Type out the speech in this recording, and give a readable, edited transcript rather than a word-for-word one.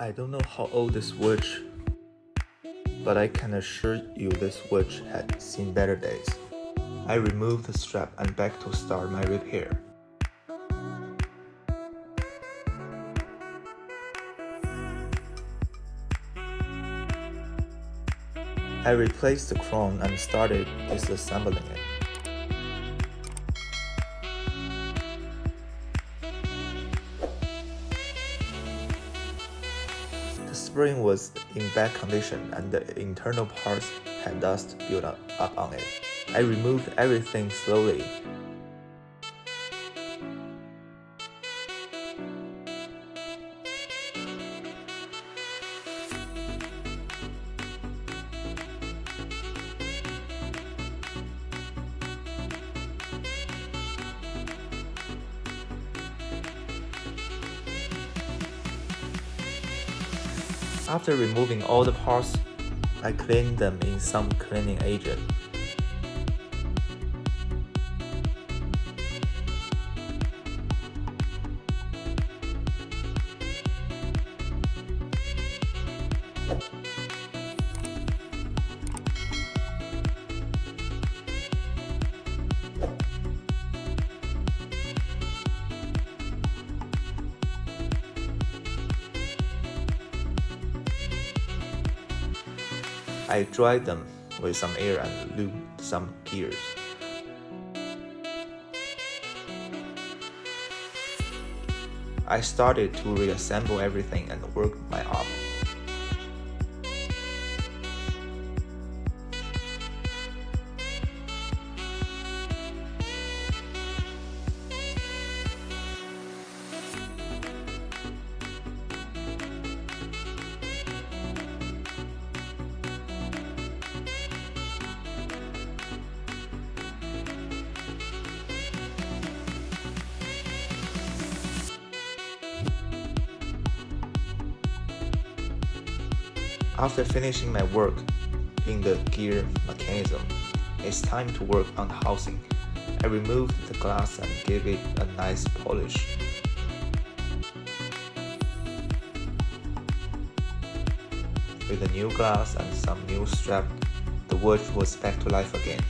I don't know how old this watch, but I can assure you this watch had seen better days. I removed the strap and back to start my repair. I replaced the crown and started disassembling it. The spring was in bad condition and the internal parts had dust built up on it. I removed everything slowly. After removing all the parts, I cleaned them in some cleaning agent. I dried them with some air and lubed some gears. I started to reassemble everything and work my arm. After finishing my work in the gear mechanism, it's time to work on the housing. I removed the glass and gave it a nice polish. With the new glass and some new strap, the watch was back to life again.